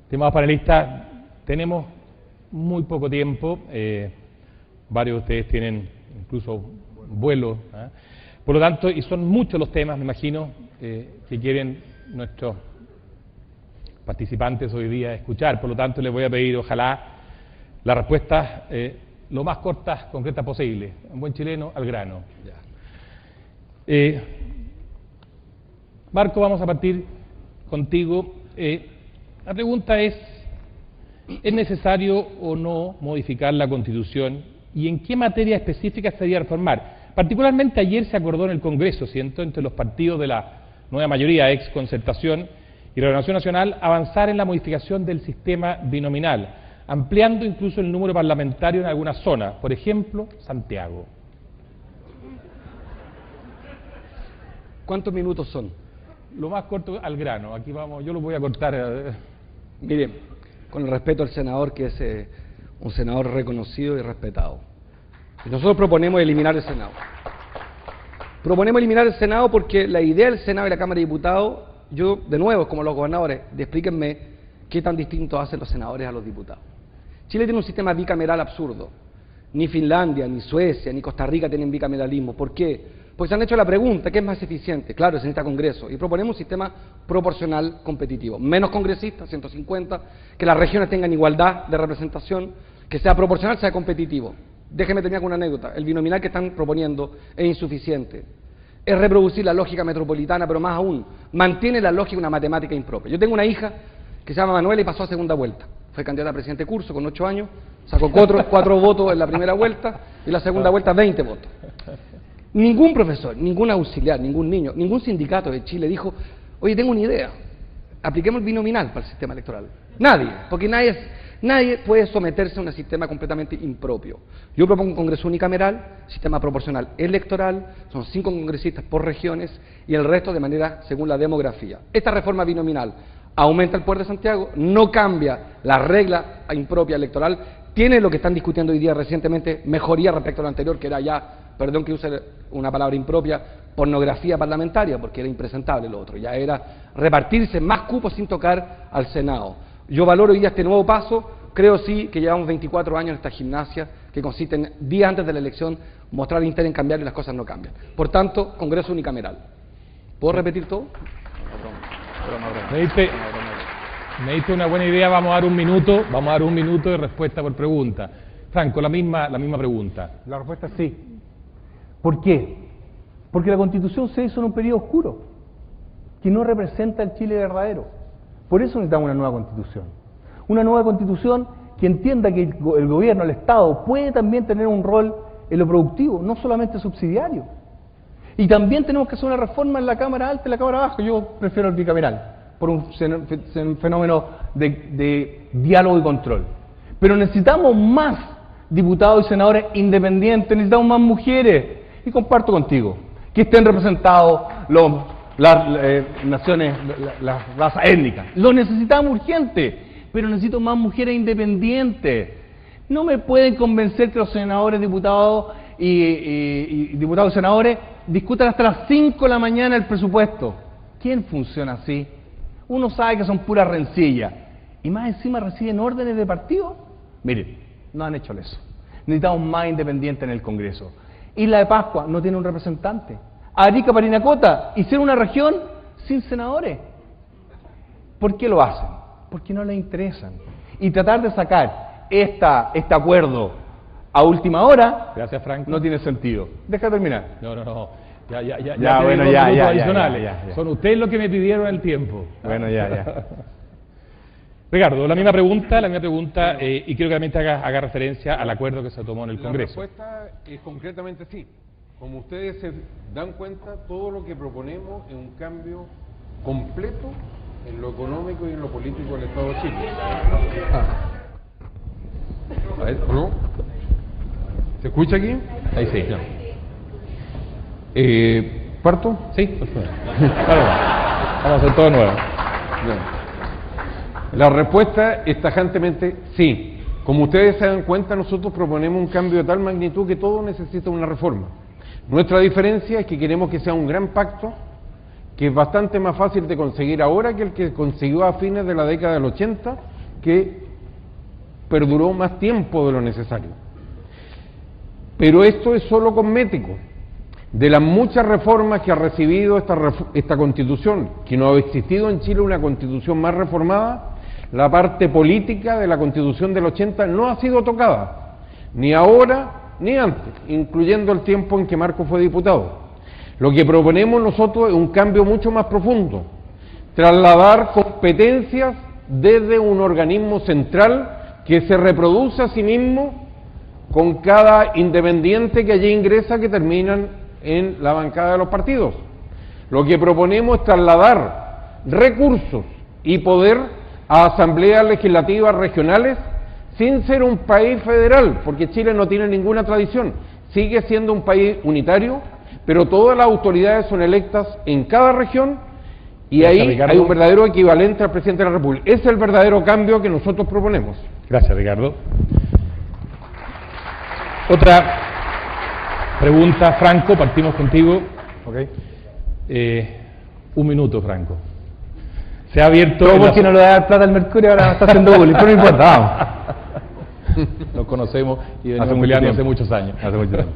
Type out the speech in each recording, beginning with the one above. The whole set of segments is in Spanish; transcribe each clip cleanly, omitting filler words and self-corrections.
Estimados panelistas, tenemos muy poco tiempo, varios de ustedes tienen incluso vuelos, por lo tanto, y son muchos los temas, me imagino, que quieren nuestros participantes hoy día escuchar, por lo tanto les voy a pedir, ojalá, las respuestas lo más cortas, concretas posible, en buen chileno, al grano. Marco, vamos a partir contigo. La pregunta ¿es necesario o no modificar la Constitución y en qué materia específica se debería reformar? Particularmente ayer se acordó en el Congreso, siento, entre los partidos de la nueva mayoría, ex Concertación y Renovación Nacional, avanzar en la modificación del sistema binominal, ampliando incluso el número parlamentario en algunas zonas, por ejemplo, Santiago. ¿Cuántos minutos son? Lo más corto al grano, aquí vamos, yo lo voy a cortar. Mire, con el respeto al senador, que es un senador reconocido y respetado. Y nosotros proponemos eliminar el Senado. Proponemos eliminar el Senado porque la idea del Senado y la Cámara de Diputados, yo, de nuevo, como los gobernadores, explíquenme qué tan distinto hacen los senadores a los diputados. Chile tiene un sistema bicameral absurdo. Ni Finlandia, ni Suecia, ni Costa Rica tienen bicameralismo. ¿Por qué? Porque se han hecho la pregunta, ¿qué es más eficiente? Claro, se necesita Congreso. Y proponemos un sistema proporcional competitivo. Menos congresistas, 150, que las regiones tengan igualdad de representación, que sea proporcional, sea competitivo. Déjeme terminar con una anécdota. El binominal que están proponiendo es insuficiente. Es reproducir la lógica metropolitana, pero más aún, mantiene la lógica de una matemática impropia. Yo tengo una hija que se llama Manuela y pasó a segunda vuelta. Fue candidata a presidente de curso con 8 años, sacó 4 votos en la primera vuelta y la segunda vuelta 20 votos. Ningún profesor, ningún auxiliar, ningún niño, ningún sindicato de Chile dijo, oye, tengo una idea, apliquemos el binominal para el sistema electoral. Nadie, porque nadie puede someterse a un sistema completamente impropio. Yo propongo un Congreso unicameral, sistema proporcional electoral, son 5 congresistas por regiones y el resto de manera según la demografía. Esta reforma binominal aumenta el poder de Santiago, no cambia la regla impropia electoral, tiene lo que están discutiendo hoy día recientemente, mejoría respecto a lo anterior, que era ya, perdón que use una palabra impropia, pornografía parlamentaria, porque era impresentable lo otro, ya era repartirse más cupos sin tocar al Senado. Yo valoro hoy día este nuevo paso, creo sí que llevamos 24 años en esta gimnasia, que consiste en, días antes de la elección, mostrar interés en cambiar y las cosas no cambian. Por tanto, Congreso unicameral. ¿Puedo repetir todo? Me diste una buena idea, vamos a dar un minuto de respuesta por pregunta. Franco, la misma pregunta. La respuesta es sí. ¿Por qué? Porque la Constitución se hizo en un periodo oscuro, que no representa el Chile verdadero. Por eso necesitamos una nueva Constitución. Una nueva Constitución que entienda que el gobierno, el Estado, puede también tener un rol en lo productivo, no solamente subsidiario. Y también tenemos que hacer una reforma en la Cámara Alta y la Cámara Baja. Yo prefiero el bicameral, por un fenómeno de diálogo y control. Pero necesitamos más diputados y senadores independientes, necesitamos más mujeres. Y comparto contigo, que estén representados las naciones, las razas étnicas. Lo necesitamos urgente, pero necesito más mujeres independientes. No me pueden convencer que los senadores, diputados y diputados y senadores discutan hasta las 5 de la mañana el presupuesto. ¿Quién funciona así? Uno sabe que son puras rencillas. Y más encima reciben órdenes de partido. Miren, no han hecho eso. Necesitamos más independientes en el Congreso. Isla de Pascua no tiene un representante. Arica, Parinacota hicieron una región sin senadores. ¿Por qué lo hacen? Porque no les interesan. Y tratar de sacar este acuerdo a última hora, gracias, Franco, no tiene sentido. Deja terminar. No. Ya, bueno, ya. Son ustedes los que me pidieron el tiempo. Bueno, ya. Ricardo, la misma pregunta, y quiero que también te haga referencia al acuerdo que se tomó en el Congreso. La respuesta es concretamente sí. Como ustedes se dan cuenta, todo lo que proponemos es un cambio completo en lo económico y en lo político del Estado de Chile. A ver, ¿o no? ¿Se escucha aquí? Ahí sí. No. ¿Parto? Sí, por favor. Claro. Vamos a hacer todo nuevo. Bien. La respuesta es tajantemente sí. Como ustedes se dan cuenta, nosotros proponemos un cambio de tal magnitud que todo necesita una reforma. Nuestra diferencia es que queremos que sea un gran pacto, que es bastante más fácil de conseguir ahora que el que consiguió a fines de la década del 80, que perduró más tiempo de lo necesario. Pero esto es solo cosmético. De las muchas reformas que ha recibido esta Constitución, que no ha existido en Chile una Constitución más reformada, la parte política de la Constitución del 80 no ha sido tocada, ni ahora ni antes, incluyendo el tiempo en que Marco fue diputado. Lo que proponemos nosotros es un cambio mucho más profundo, trasladar competencias desde un organismo central que se reproduce a sí mismo con cada independiente que allí ingresa, que terminan en la bancada de los partidos. Lo que proponemos es trasladar recursos y poder a asambleas legislativas regionales sin ser un país federal, porque Chile no tiene ninguna tradición, sigue siendo un país unitario, pero todas las autoridades son electas en cada región y Gracias, ahí Ricardo. hay un verdadero equivalente al presidente de la República. Ese es el verdadero cambio que nosotros proponemos. Gracias, Ricardo. Otra pregunta, Franco, partimos contigo. Un minuto, Franco. Se ha abierto... Todo en la porque no le da plata al Mercurio, ahora está haciendo bullying, pero no importa, vamos. Nos conocemos y venimos Hace mucho peleando hace tiempo. muchos años. Hace mucho tiempo.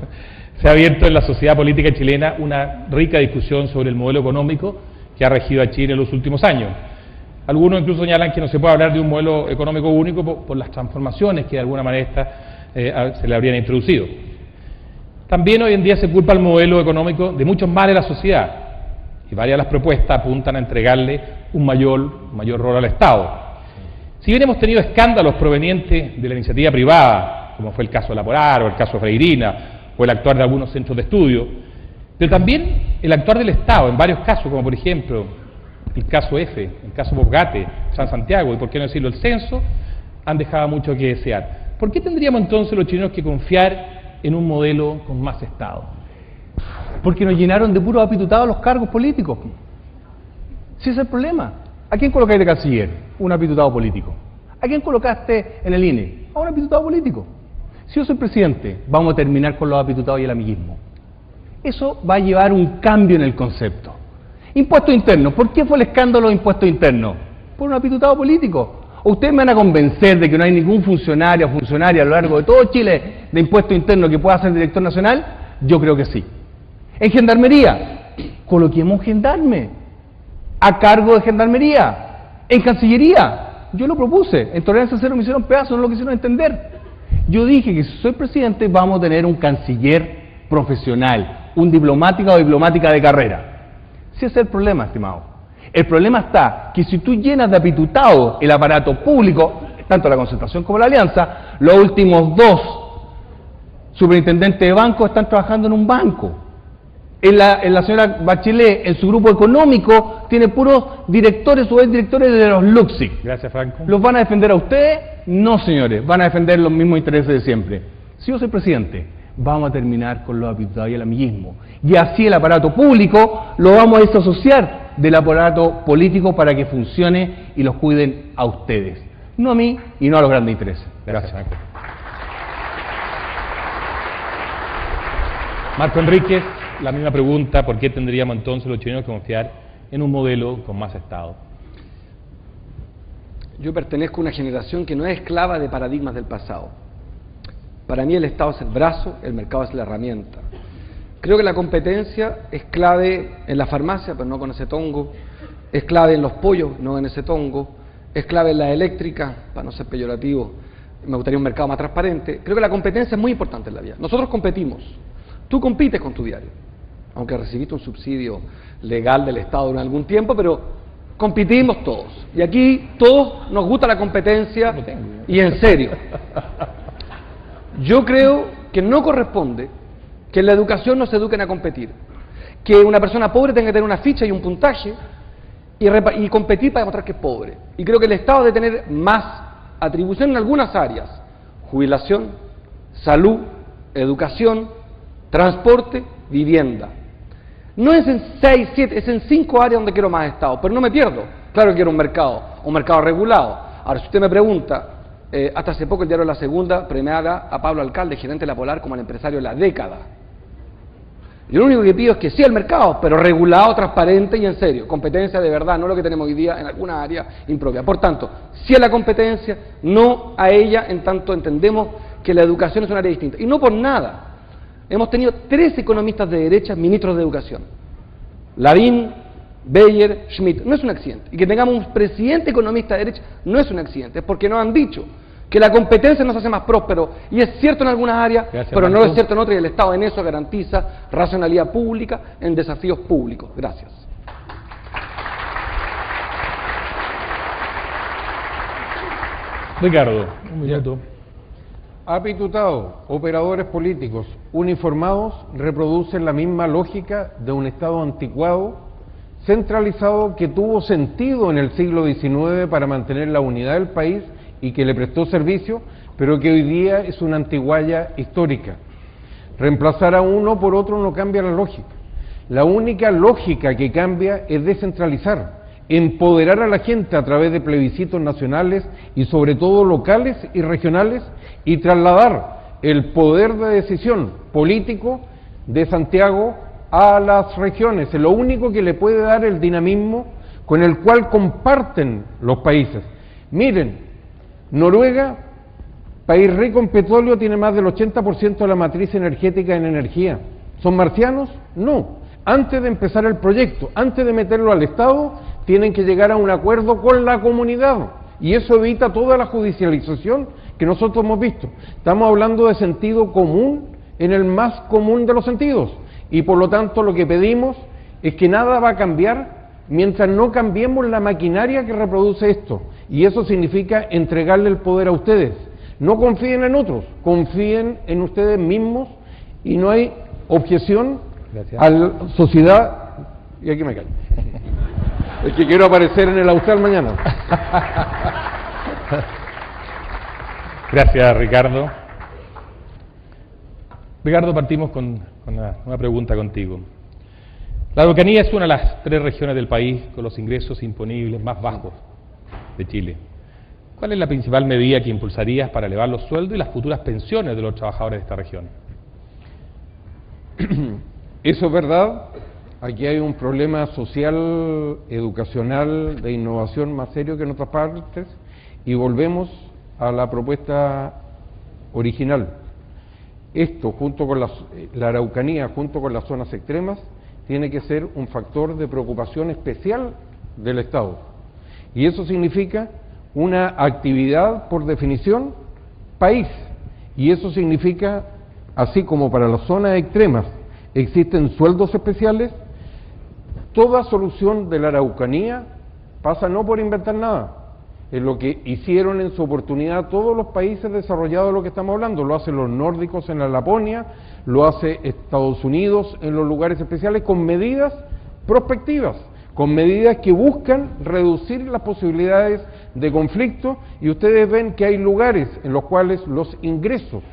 Se ha abierto en la sociedad política chilena una rica discusión sobre el modelo económico que ha regido a Chile en los últimos años. Algunos incluso señalan que no se puede hablar de un modelo económico único por las transformaciones que de alguna manera se le habrían introducido. También hoy en día se culpa al modelo económico de muchos males de la sociedad, y varias de las propuestas apuntan a entregarle un mayor rol al Estado. Si bien hemos tenido escándalos provenientes de la iniciativa privada, como fue el caso de la Polar o el caso Freirina, o el actuar de algunos centros de estudio, pero también el actuar del Estado en varios casos, como por ejemplo el caso F, el caso Bosgate, San Santiago y por qué no decirlo el censo, han dejado mucho que desear. ¿Por qué tendríamos entonces los chilenos que confiar en un modelo con más Estado? Porque nos llenaron de puros apitutados los cargos políticos. Si ese es el problema. ¿A quién colocaste de canciller? Un apitutado político. ¿A quién colocaste en el INE? A un apitutado político. Si yo soy presidente, vamos a terminar con los apitutados y el amiguismo. Eso va a llevar un cambio en el concepto. Impuestos internos. ¿Por qué fue el escándalo de impuestos internos? Por un apitutado político. ¿O ustedes me van a convencer de que no hay ningún funcionario o funcionaria a lo largo de todo Chile de impuestos internos que pueda ser director nacional? Yo creo que sí. En Gendarmería, coloquemos gendarme a cargo de Gendarmería. En Cancillería, yo lo propuse. En Tolerancia Cero me hicieron pedazos, no lo quisieron entender. Yo dije que si soy presidente vamos a tener un canciller profesional, un diplomático o diplomática de carrera. Si ese es el problema, estimado. El problema está que si tú llenas de apitutado el aparato público, tanto la Concertación como la Alianza, los últimos dos superintendentes de banco están trabajando en un banco. La señora Bachelet, en su grupo económico, tiene puros directores o exdirectores de los LUCSIC. Gracias, Franco. ¿Los van a defender a ustedes? No, señores, van a defender los mismos intereses de siempre. Si yo soy presidente, vamos a terminar con los apitutados y el amiguismo. Y así el aparato público lo vamos a desasociar del aparato político para que funcione y los cuiden a ustedes. No a mí y no a los grandes intereses. Gracias, Franco. Marco Enríquez, la misma pregunta, ¿por qué tendríamos entonces los chilenos que confiar en un modelo con más Estado? Yo pertenezco a una generación que no es esclava de paradigmas del pasado. Para mí el Estado es el brazo, el mercado es la herramienta. Creo que la competencia es clave en la farmacia, pero no con ese tongo, es clave en los pollos, no en ese tongo, es clave en la eléctrica, para no ser peyorativo, me gustaría un mercado más transparente. Creo que la competencia es muy importante en la vida. Nosotros competimos, tú compites con tu diario, aunque recibiste un subsidio legal del Estado durante algún tiempo, pero competimos todos. Y aquí todos nos gusta la competencia y en serio. Yo creo que no corresponde que en la educación nos eduquen a competir, que una persona pobre tenga que tener una ficha y un puntaje y competir para demostrar que es pobre. Y creo que el Estado debe tener más atribución en algunas áreas: jubilación, salud, educación, transporte, vivienda. No es en 6, 7, es en 5 áreas donde quiero más Estado, pero no me pierdo. Claro que quiero un mercado regulado. Ahora, si usted me pregunta, hasta hace poco el diario La Segunda premiaba a Pablo Alcalde, gerente de la Polar, como el empresario de la década. Yo lo único que pido es que sí al mercado, pero regulado, transparente y en serio. Competencia de verdad, no lo que tenemos hoy día en alguna área impropia. Por tanto, sí a la competencia, no a ella, en tanto entendemos que la educación es un área distinta. Y no por nada. Hemos tenido 3 economistas de derecha ministros de educación. Lavín, Beyer, Schmidt. No es un accidente. Y que tengamos un presidente economista de derecha no es un accidente. Es porque nos han dicho que la competencia nos hace más prósperos. Y es cierto en algunas áreas, pero no es cierto en otras. Y el Estado en eso garantiza racionalidad pública en desafíos públicos. Gracias. Ricardo, un minuto. Apitutados, operadores políticos uniformados reproducen la misma lógica de un Estado anticuado, centralizado, que tuvo sentido en el siglo XIX para mantener la unidad del país y que le prestó servicio, pero que hoy día es una antigualla histórica. Reemplazar a uno por otro no cambia la lógica. La única lógica que cambia es descentralizar, empoderar a la gente a través de plebiscitos nacionales y sobre todo locales y regionales, y trasladar el poder de decisión político de Santiago a las regiones. Es lo único que le puede dar el dinamismo con el cual comparten los países. Miren, Noruega, país rico en petróleo, tiene más del 80% de la matriz energética en energía. ¿Son marcianos? No. Antes de empezar el proyecto, antes de meterlo al Estado, tienen que llegar a un acuerdo con la comunidad. Y eso evita toda la judicialización que nosotros hemos visto. Estamos hablando de sentido común en el más común de los sentidos. Y por lo tanto lo que pedimos es que nada va a cambiar mientras no cambiemos la maquinaria que reproduce esto. Y eso significa entregarle el poder a ustedes. No confíen en otros, confíen en ustedes mismos y no hay objeción. Gracias. A la sociedad. Y aquí me callo. Es que quiero aparecer en el Austral mañana. Gracias, Ricardo. Ricardo, partimos con una pregunta contigo. La Araucanía es una de las 3 regiones del país con los ingresos imponibles más bajos de Chile. ¿Cuál es la principal medida que impulsarías para elevar los sueldos y las futuras pensiones de los trabajadores de esta región? Eso es verdad. Aquí hay un problema social, educacional, de innovación más serio que en otras partes, y volvemos a la propuesta original. Esto, junto con la Araucanía, junto con las zonas extremas, tiene que ser un factor de preocupación especial del Estado. Y eso significa una actividad, por definición, país. Y eso significa, así como para las zonas extremas existen sueldos especiales, toda solución de la Araucanía pasa no por inventar nada, es lo que hicieron en su oportunidad todos los países desarrollados de lo que estamos hablando. Lo hacen los nórdicos en la Laponia, lo hace Estados Unidos en los lugares especiales, con medidas prospectivas, con medidas que buscan reducir las posibilidades de conflicto, y ustedes ven que hay lugares en los cuales los ingresos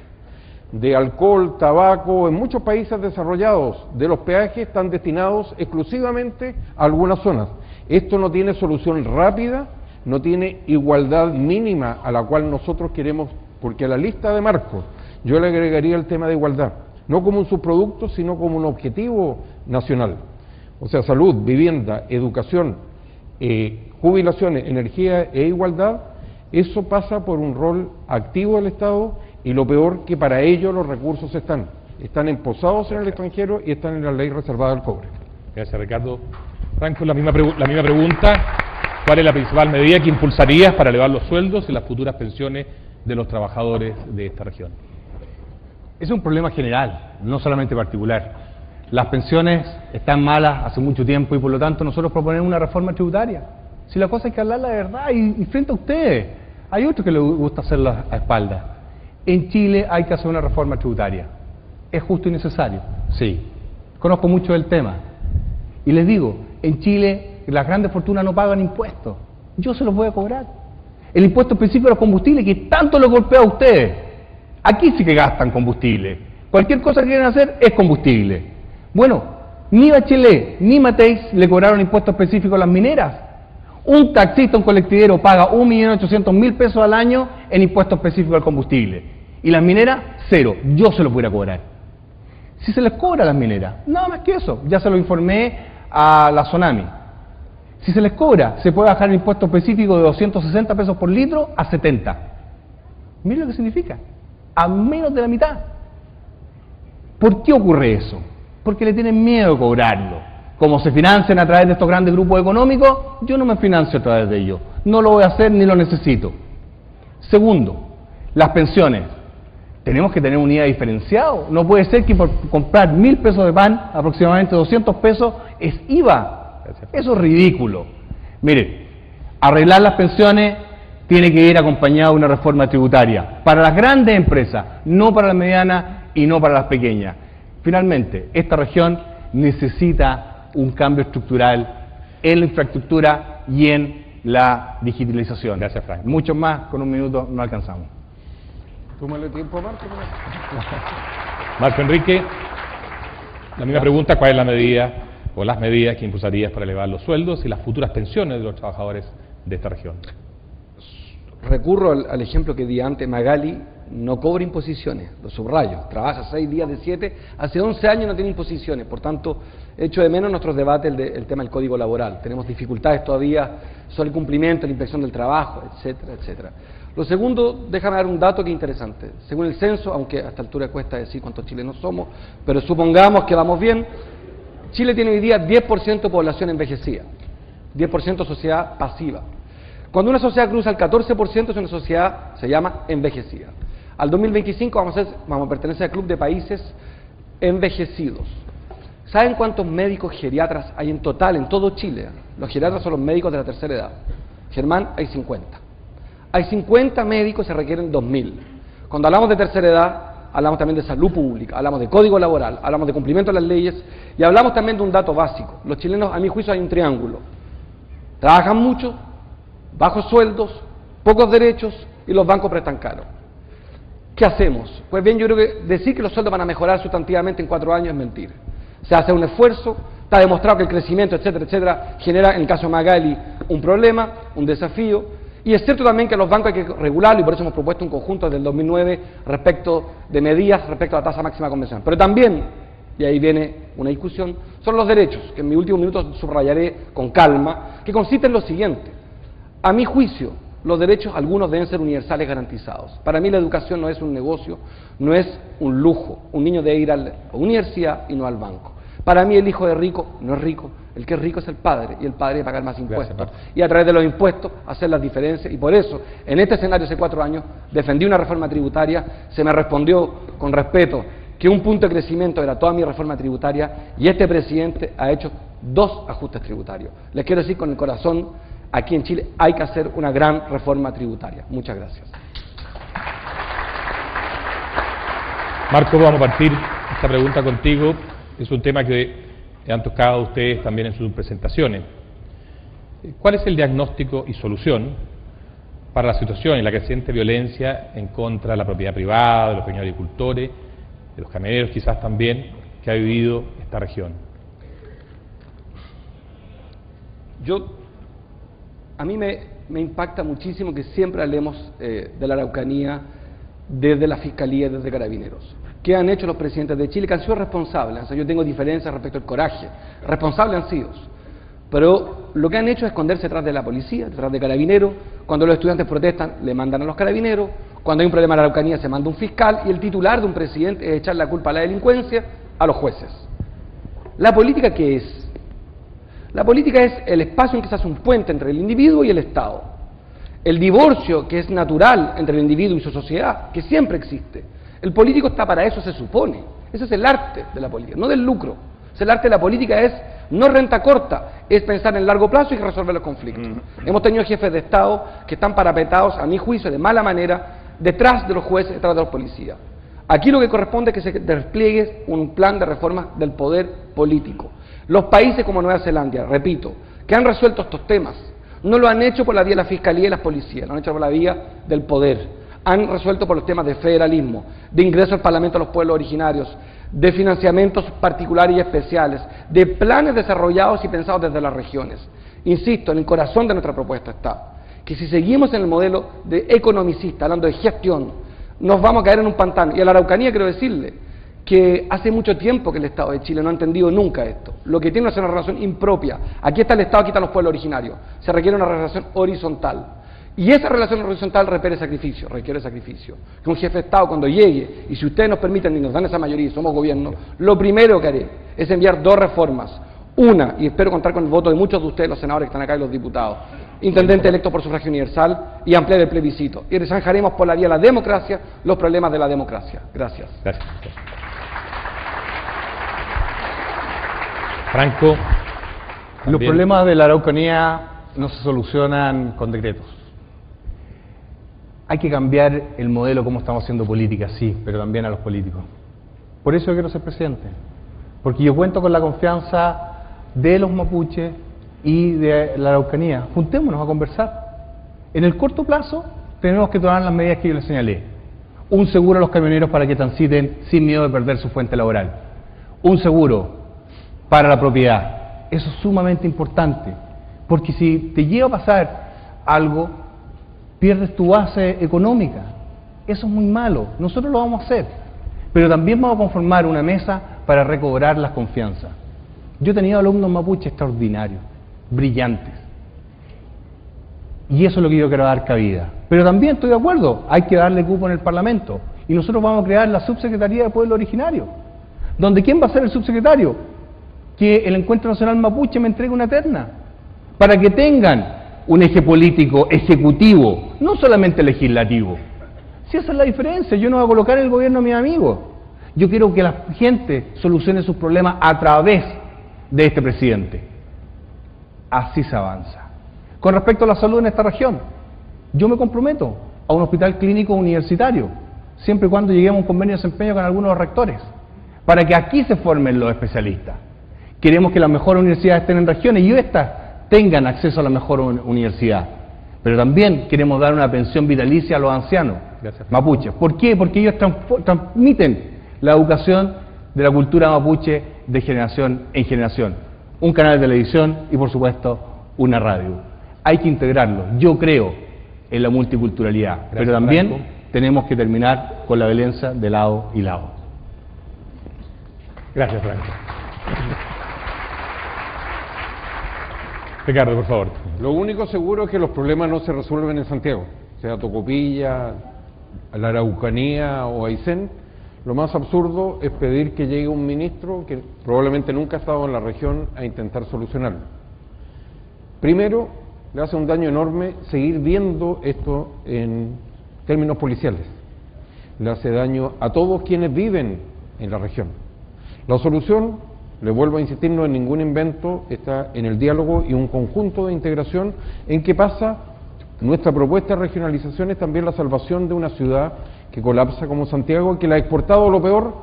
de alcohol, tabaco, en muchos países desarrollados de los peajes están destinados exclusivamente a algunas zonas. Esto no tiene solución rápida, no tiene igualdad mínima a la cual nosotros queremos, porque a la lista de marcos yo le agregaría el tema de igualdad, no como un subproducto, sino como un objetivo nacional. O sea, salud, vivienda, educación, jubilaciones, energía e igualdad, eso pasa por un rol activo del Estado, y lo peor que para ello los recursos están emposados en el extranjero y están en la ley reservada al cobre. Gracias, Ricardo. Franco, la misma pregunta. ¿Cuál es la principal medida que impulsarías para elevar los sueldos y las futuras pensiones de los trabajadores de esta región? Es un problema general, no solamente particular. Las pensiones están malas hace mucho tiempo y por lo tanto nosotros proponemos una reforma tributaria. Si la cosa hay que hablarla de verdad y frente a ustedes, hay otros que les gusta hacerla a espaldas. En Chile hay que hacer una reforma tributaria. ¿Es justo y necesario? Sí. Conozco mucho del tema. Y les digo, en Chile las grandes fortunas no pagan impuestos. Yo se los voy a cobrar. El impuesto específico a los combustibles que tanto los golpea a ustedes. Aquí sí que gastan combustible. Cualquier cosa que quieran hacer es combustible. Bueno, ni Bachelet ni Matéis le cobraron impuestos específicos a las mineras. Un taxista, un colectivero paga 1.800.000 pesos al año en impuestos específicos al combustible. Y las mineras, 0. Yo se los voy a cobrar. Si se les cobra a las mineras, nada más que eso, ya se lo informé a la Sonami. Si se les cobra, se puede bajar el impuesto específico de 260 pesos por litro a 70. Miren lo que significa, a menos de la mitad. ¿Por qué ocurre eso? Porque le tienen miedo a cobrarlo. Como se financian a través de estos grandes grupos económicos, yo no me financio a través de ellos. No lo voy a hacer ni lo necesito. Segundo, las pensiones. Tenemos que tener un IVA diferenciado. No puede ser que por comprar 1.000 pesos de pan, aproximadamente 200 pesos, es IVA. Eso es ridículo. Mire, arreglar las pensiones tiene que ir acompañado de una reforma tributaria para las grandes empresas, no para las medianas y no para las pequeñas. Finalmente, esta región necesita un cambio estructural en la infraestructura y en la digitalización. Gracias, Frank. Mucho más, con un minuto no alcanzamos. Tómale tiempo a Marco. Marco Enrique, la misma pregunta, ¿cuál es la medida o las medidas que impulsarías para elevar los sueldos y las futuras pensiones de los trabajadores de esta región? Recurro al ejemplo que di antes. Magali no cobra imposiciones, lo subrayo, trabaja 6 días de 7, hace 11 años no tiene imposiciones, por tanto, echo de menos nuestros debates el tema del código laboral. Tenemos dificultades todavía sobre el cumplimiento, la inspección del trabajo, etcétera, etcétera. Lo segundo, déjame dar un dato que es interesante. Según el censo, aunque a esta altura cuesta decir cuántos chilenos somos, pero supongamos que vamos bien, Chile tiene hoy día 10% población envejecida, 10% sociedad pasiva. Cuando una sociedad cruza el 14% es una sociedad, se llama envejecida. Al 2025 vamos a pertenecer al club de países envejecidos. ¿Saben cuántos médicos geriatras hay en total en todo Chile? Los geriatras son los médicos de la tercera edad. Germán, hay 50. Hay 50 médicos, se requieren 2.000. Cuando hablamos de tercera edad, hablamos también de salud pública, hablamos de código laboral, hablamos de cumplimiento de las leyes y hablamos también de un dato básico. Los chilenos, a mi juicio, hay un triángulo. Trabajan mucho, bajos sueldos, pocos derechos y los bancos prestan caro. ¿Qué hacemos? Pues bien, yo creo que decir que los sueldos van a mejorar sustantivamente en 4 años es mentir. Se hace un esfuerzo, está demostrado que el crecimiento, etcétera, etcétera, genera, en el caso de Magali, un problema, un desafío. Y es cierto también que los bancos hay que regularlo y por eso hemos propuesto un conjunto desde el 2009 respecto de medidas respecto a la tasa máxima convencional. Pero también, y ahí viene una discusión, son los derechos, que en mi último minuto subrayaré con calma, que consiste en lo siguiente. A mi juicio, los derechos algunos deben ser universales garantizados. Para mí la educación no es un negocio, no es un lujo. Un niño debe ir a la universidad y no al banco. Para mí el hijo de rico no es rico, el que es rico es el padre, y el padre debe pagar más impuestos. Gracias, y a través de los impuestos hacer las diferencias, y por eso, en este escenario hace 4 años, defendí una reforma tributaria, se me respondió con respeto que un punto de crecimiento era toda mi reforma tributaria, y este presidente ha hecho 2 ajustes tributarios. Les quiero decir con el corazón, aquí en Chile hay que hacer una gran reforma tributaria. Muchas gracias. Marco, vamos a partir esta pregunta contigo. Es un tema que han tocado ustedes también en sus presentaciones. ¿Cuál es el diagnóstico y solución para la situación y la creciente violencia en contra de la propiedad privada, de los pequeños agricultores, de los camioneros quizás también, que ha vivido esta región? A mí me impacta muchísimo que siempre hablemos de la Araucanía desde la Fiscalía y desde Carabineros. ¿Qué han hecho los presidentes de Chile? Que han sido responsables. O sea, yo tengo diferencias respecto al coraje. Responsables han sido. Pero lo que han hecho es esconderse detrás de la policía, detrás de Carabineros. Cuando los estudiantes protestan, le mandan a los Carabineros. Cuando hay un problema en la Araucanía, se manda un fiscal. Y el titular de un presidente es echar la culpa a la delincuencia a los jueces. ¿La política qué es? La política es el espacio en que se hace un puente entre el individuo y el Estado. El divorcio que es natural entre el individuo y su sociedad, que siempre existe. El político está para eso, se supone. Ese es el arte de la política, no del lucro. El arte de la política es no renta corta, es pensar en largo plazo y resolver los conflictos. Hemos tenido jefes de Estado que están parapetados, a mi juicio, de mala manera, detrás de los jueces, detrás de los policías. Aquí lo que corresponde es que se despliegue un plan de reformas del poder político. Los países como Nueva Zelanda, repito, que han resuelto estos temas, no lo han hecho por la vía de la Fiscalía y las policías, lo han hecho por la vía del poder. Han resuelto por los temas de federalismo, de ingreso al Parlamento a los pueblos originarios, de financiamientos particulares y especiales, de planes desarrollados y pensados desde las regiones. Insisto, en el corazón de nuestra propuesta está que si seguimos en el modelo de economicista, hablando de gestión, nos vamos a caer en un pantano. Y a la Araucanía quiero decirle que hace mucho tiempo que el Estado de Chile no ha entendido nunca esto. Lo que tiene es una relación impropia. Aquí está el Estado, aquí están los pueblos originarios. Se requiere una relación horizontal. Y esa relación horizontal requiere sacrificio. Que un jefe de Estado cuando llegue, y si ustedes nos permiten y nos dan esa mayoría y somos gobierno, lo primero que haré es enviar 2 reformas. Una, y espero contar con el voto de muchos de ustedes, los senadores que están acá y los diputados, intendente electo por sufragio universal y ampliar el plebiscito. Y zanjaremos por la vía de la democracia los problemas de la democracia. Gracias. Gracias. Franco. Los problemas de la Araucanía no se solucionan con decretos. Hay que cambiar el modelo como estamos haciendo política, sí, pero también a los políticos. Por eso yo quiero ser presidente, porque yo cuento con la confianza de los mapuches y de la Araucanía. Juntémonos a conversar. En el corto plazo tenemos que tomar las medidas que yo les señalé. Un seguro a los camioneros para que transiten sin miedo de perder su fuente laboral. Un seguro para la propiedad. Eso es sumamente importante, porque si te llega a pasar algo, pierdes tu base económica. Eso es muy malo. Nosotros lo vamos a hacer, pero también vamos a conformar una mesa para recobrar las confianzas. Yo he tenido alumnos mapuches extraordinarios, brillantes, y eso es lo que yo quiero dar cabida. Pero también estoy de acuerdo, hay que darle cupo en el Parlamento, y nosotros vamos a crear la Subsecretaría de Pueblo Originario, donde ¿quién va a ser el subsecretario? Que el Encuentro Nacional Mapuche me entregue una terna, para que tengan un eje político ejecutivo, no solamente legislativo. Si esa es la diferencia, yo no voy a colocar en el gobierno a mis amigos. Yo quiero que la gente solucione sus problemas a través de este presidente. Así se avanza. Con respecto a la salud en esta región, yo me comprometo a un hospital clínico universitario, siempre y cuando lleguemos a un convenio de desempeño con algunos rectores, para que aquí se formen los especialistas. Queremos que las mejores universidades estén en regiones y estas tengan acceso a la mejor universidad. Pero también queremos dar una pensión vitalicia a los ancianos mapuches. ¿Por qué? Porque ellos transmiten la educación de la cultura mapuche de generación en generación. Un canal de televisión y, por supuesto, una radio. Hay que integrarlo. Yo creo en la multiculturalidad, pero también Franco, tenemos que terminar con la violencia de lado y lado. Gracias, Franco. Ricardo, por favor. Lo único seguro es que los problemas no se resuelven en Santiago, sea Tocopilla, la Araucanía o Aysén. Lo más absurdo es pedir que llegue un ministro que probablemente nunca ha estado en la región a intentar solucionarlo. Primero, le hace un daño enorme seguir viendo esto en términos policiales. Le hace daño a todos quienes viven en la región. La solución, le vuelvo a insistir, no es ningún invento, está en el diálogo y un conjunto de integración en que pasa nuestra propuesta de regionalización es también la salvación de una ciudad que colapsa como Santiago, que la ha exportado lo peor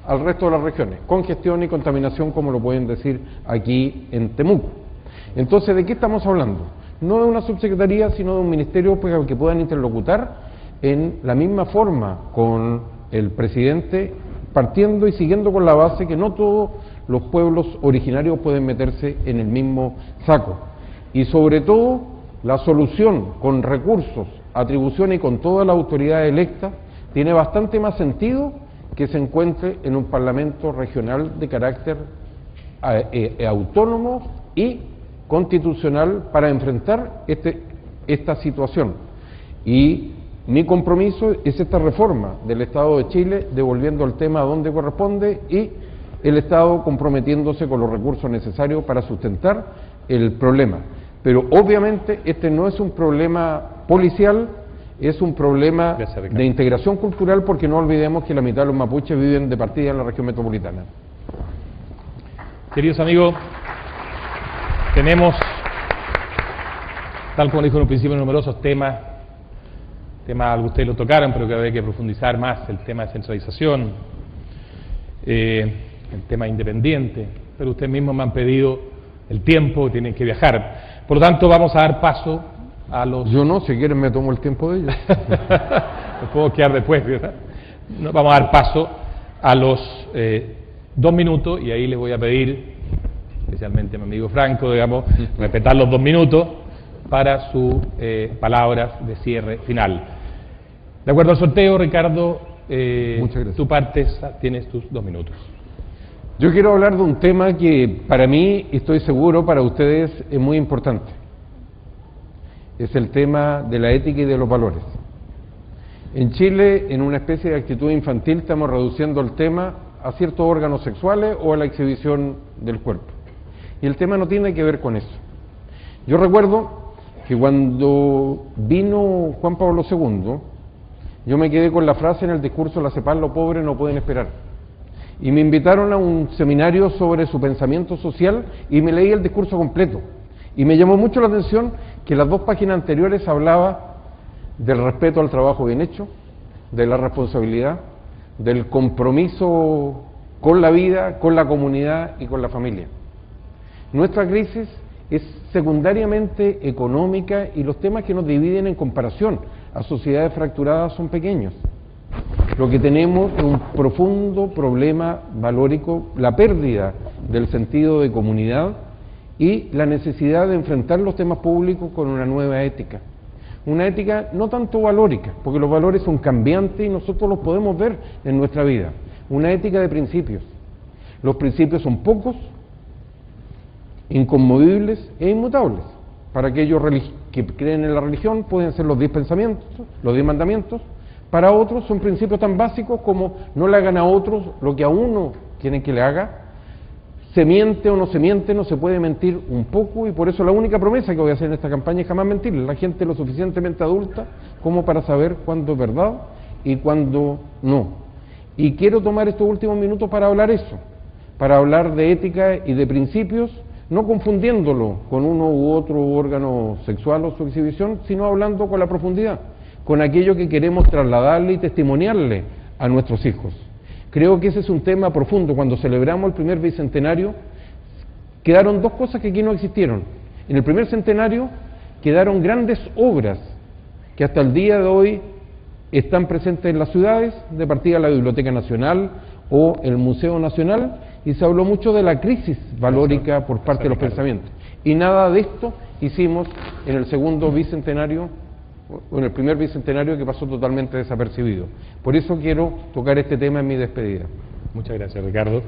al resto de las regiones, congestión y contaminación, como lo pueden decir aquí en Temuco. Entonces, ¿de qué estamos hablando? No de una subsecretaría, sino de un ministerio para que puedan interlocutar en la misma forma con el presidente, partiendo y siguiendo con la base que no todos los pueblos originarios pueden meterse en el mismo saco. Y sobre todo, la solución con recursos, atribuciones y con toda la autoridad electa tiene bastante más sentido que se encuentre en un parlamento regional de carácter autónomo y constitucional para enfrentar esta situación. Y mi compromiso es esta reforma del Estado de Chile, devolviendo el tema a donde corresponde y el Estado comprometiéndose con los recursos necesarios para sustentar el problema. Pero obviamente este no es un problema policial, es un problema de integración cultural, porque no olvidemos que la mitad de los mapuches viven de partida en la región metropolitana. Queridos amigos, tenemos, tal como dijo en un principio, numerosos temas algo ustedes lo tocaron, pero que habría que profundizar más: el tema de centralización, el tema independiente, pero ustedes mismos me han pedido el tiempo, tienen que viajar. Por lo tanto, vamos a dar paso a los... Yo no, si quieren me tomo el tiempo de ellos. Me puedo quedar después, ¿verdad? No, vamos a dar paso a los 2 minutos, y ahí les voy a pedir, especialmente a mi amigo Franco, digamos, respetar los 2 minutos para sus palabras de cierre final. De acuerdo al sorteo, Ricardo Muchas gracias. tú partes, tienes tus 2 minutos. Yo quiero hablar de un tema que para mí, y estoy seguro para ustedes, es muy importante. Es el tema de la ética y de los valores. En Chile, en una especie de actitud infantil, estamos reduciendo el tema a ciertos órganos sexuales o a la exhibición del cuerpo. Y el tema no tiene que ver con eso. Yo recuerdo que cuando vino Juan Pablo II, yo me quedé con la frase en el discurso de la CEPAL: los pobres no pueden esperar. Y me invitaron a un seminario sobre su pensamiento social y me leí el discurso completo. Y me llamó mucho la atención que las 2 páginas anteriores hablaba del respeto al trabajo bien hecho, de la responsabilidad, del compromiso con la vida, con la comunidad y con la familia. Nuestra crisis es secundariamente económica y los temas que nos dividen en comparación a sociedades fracturadas son pequeños. Lo que tenemos es un profundo problema valórico, la pérdida del sentido de comunidad y la necesidad de enfrentar los temas públicos con una nueva ética. Una ética no tanto valórica, porque los valores son cambiantes y nosotros los podemos ver en nuestra vida. Una ética de principios. Los principios son pocos, inconmovibles e inmutables. Para aquellos que creen en la religión pueden ser los 10 pensamientos, los 10 mandamientos. Para otros son principios tan básicos como no le hagan a otros lo que a uno quieren que le haga. Se miente o no se miente, no se puede mentir un poco, y por eso la única promesa que voy a hacer en esta campaña es jamás mentirle. La gente es lo suficientemente adulta como para saber cuándo es verdad y cuándo no. Y quiero tomar estos últimos minutos para hablar eso, para hablar de ética y de principios, no confundiéndolo con uno u otro órgano sexual o su exhibición, sino hablando con la profundidad, con aquello que queremos trasladarle y testimoniarle a nuestros hijos. Creo que ese es un tema profundo. Cuando celebramos el primer bicentenario, quedaron 2 cosas que aquí no existieron. En el primer centenario quedaron grandes obras que hasta el día de hoy están presentes en las ciudades, de partida la Biblioteca Nacional o el Museo Nacional, y se habló mucho de la crisis valórica por parte de los pensamientos. Y nada de esto hicimos en el segundo bicentenario, o en el primer bicentenario, que pasó totalmente desapercibido. Por eso quiero tocar este tema en mi despedida. Muchas gracias, Ricardo.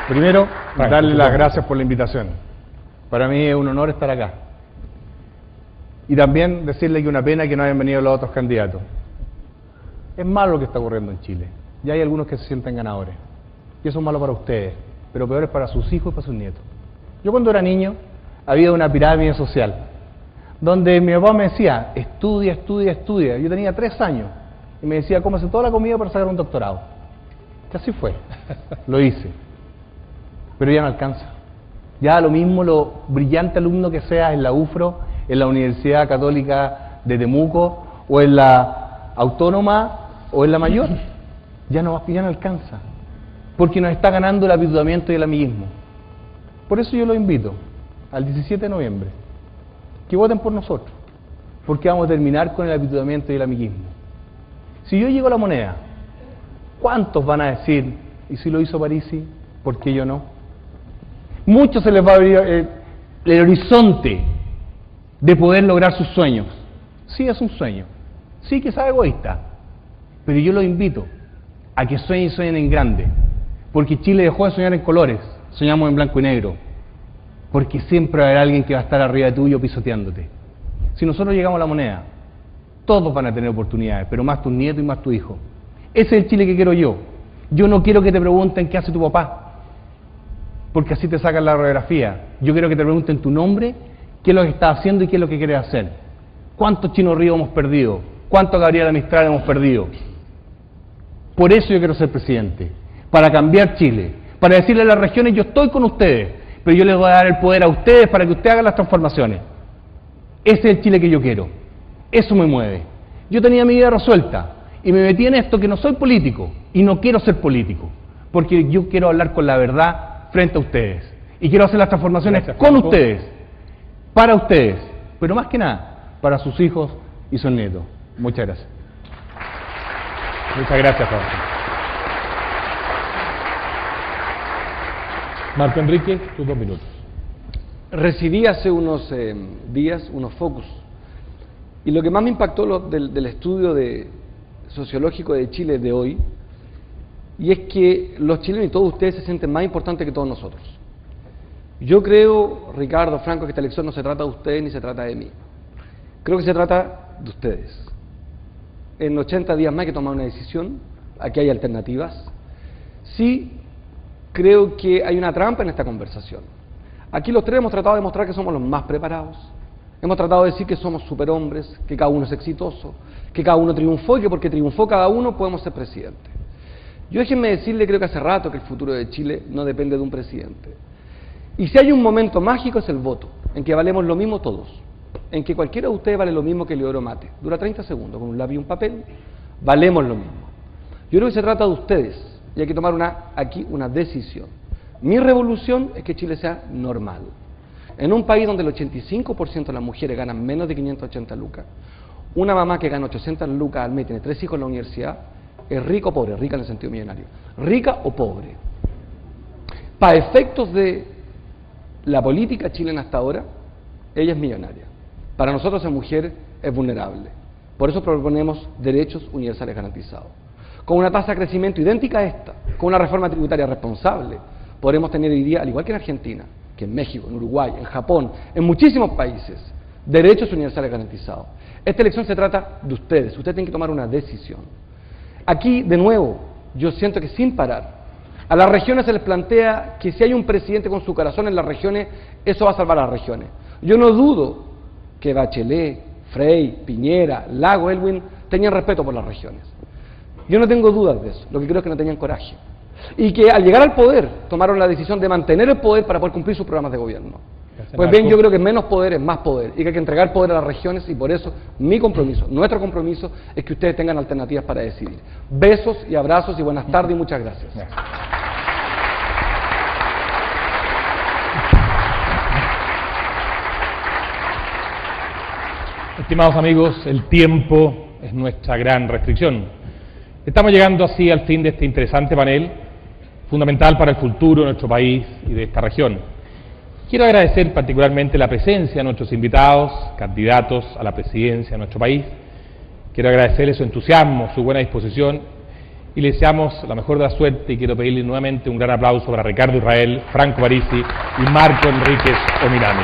Primero, darle las gracias por la invitación. Para mí es un honor estar acá. Y también decirle que una pena que no hayan venido los otros candidatos. Es malo lo que está ocurriendo en Chile. Ya hay algunos que se sienten ganadores. Y eso es malo para ustedes, pero peor es para sus hijos y para sus nietos. Yo cuando era niño había una pirámide social, donde mi papá me decía, estudia, estudia, estudia. Yo tenía 3 años y me decía, cómase toda la comida para sacar un doctorado. Que así fue, lo hice. Pero ya no alcanza. Ya lo mismo lo brillante alumno que seas en la UFRO, en la Universidad Católica de Temuco, o en la Autónoma, o en la Mayor, ya no alcanza. Porque nos está ganando el apitutamiento y el amiguismo. Por eso yo los invito al 17 de noviembre, que voten por nosotros, porque vamos a terminar con el apitutamiento y el amiguismo. Si yo llego a La Moneda, ¿cuántos van a decir, y si lo hizo Parisi, por qué yo no? Muchos se les va a abrir el horizonte de poder lograr sus sueños. Sí, es un sueño, sí, quizás egoísta, pero yo los invito a que sueñen y sueñen en grande, porque Chile dejó de soñar en colores. Soñamos en blanco y negro, porque siempre va a haber alguien que va a estar arriba de tuyo pisoteándote. Si nosotros llegamos a La Moneda, todos van a tener oportunidades, pero más tus nietos y más tu hijo. Ese es el Chile que quiero yo. Yo no quiero que te pregunten qué hace tu papá, porque así te sacan la radiografía. Yo quiero que te pregunten tu nombre, qué es lo que estás haciendo y qué es lo que quieres hacer. ¿Cuántos Chino Río hemos perdido? ¿Cuántos Gabriela Mistral hemos perdido? Por eso yo quiero ser presidente, para cambiar Chile. Para decirle a las regiones, yo estoy con ustedes, pero yo les voy a dar el poder a ustedes para que ustedes hagan las transformaciones. Ese es el Chile que yo quiero. Eso me mueve. Yo tenía mi vida resuelta y me metí en esto, que no soy político y no quiero ser político, porque yo quiero hablar con la verdad frente a ustedes y quiero hacer las transformaciones con ustedes, para ustedes, pero más que nada, para sus hijos y sus nietos. Muchas gracias. Muchas gracias, Juan. Marco Enrique, tus 2 minutos. Recibí hace unos días unos focus Y lo que más me impactó del estudio sociológico de Chile de hoy, y es que los chilenos y todos ustedes se sienten más importantes que todos nosotros. Yo creo, Ricardo, Franco, que esta elección no se trata de ustedes ni se trata de mí. Creo que se trata de ustedes. En 80 días más hay que tomar una decisión, aquí hay alternativas. Sí, creo que hay una trampa en esta conversación. Aquí los tres hemos tratado de demostrar que somos los más preparados. Hemos tratado de decir que somos superhombres, que cada uno es exitoso, que cada uno triunfó y que porque triunfó cada uno podemos ser presidente. Yo déjenme decirle, creo que hace rato que el futuro de Chile no depende de un presidente. Y si hay un momento mágico es el voto, en que valemos lo mismo todos, en que cualquiera de ustedes vale lo mismo que Leodoro Mate. Dura 30 segundos, con un lápiz y un papel, valemos lo mismo. Yo creo que se trata de ustedes y hay que tomar aquí una decisión. Mi revolución es que Chile sea normal. En un país donde el 85% de las mujeres ganan menos de 580 lucas, una mamá que gana 800 lucas al mes y tiene 3 hijos en la universidad, ¿es rica o pobre? Rica en el sentido millonario. ¿Rica o pobre? Para efectos de la política chilena hasta ahora, ella es millonaria. Para nosotros esa mujer es vulnerable. Por eso proponemos derechos universales garantizados. Con una tasa de crecimiento idéntica a esta, con una reforma tributaria responsable, podremos tener hoy día, al igual que en Argentina, que en México, en Uruguay, en Japón, en muchísimos países, derechos universales garantizados. Esta elección se trata de ustedes. Ustedes tienen que tomar una decisión. Aquí, de nuevo, yo siento que sin parar, a las regiones se les plantea que si hay un presidente con su corazón en las regiones, eso va a salvar a las regiones. Yo no dudo que Bachelet, Frey, Piñera, Lago, Elwin tenían respeto por las regiones. Yo no tengo dudas de eso, lo que creo es que no tenían coraje. Y que al llegar al poder tomaron la decisión de mantener el poder para poder cumplir sus programas de gobierno. Pues bien, yo creo que menos poder es más poder y que hay que entregar poder a las regiones y por eso mi compromiso, nuestro compromiso es que ustedes tengan alternativas para decidir. Besos y abrazos y buenas tardes y muchas gracias. Estimados amigos, el tiempo es nuestra gran restricción. Estamos llegando así al fin de este interesante panel, fundamental para el futuro de nuestro país y de esta región. Quiero agradecer particularmente la presencia de nuestros invitados, candidatos a la presidencia de nuestro país. Quiero agradecerles su entusiasmo, su buena disposición y les deseamos la mejor de la suerte y quiero pedirles nuevamente un gran aplauso para Ricardo Israel, Franco Parisi y Marco Enríquez Ominami.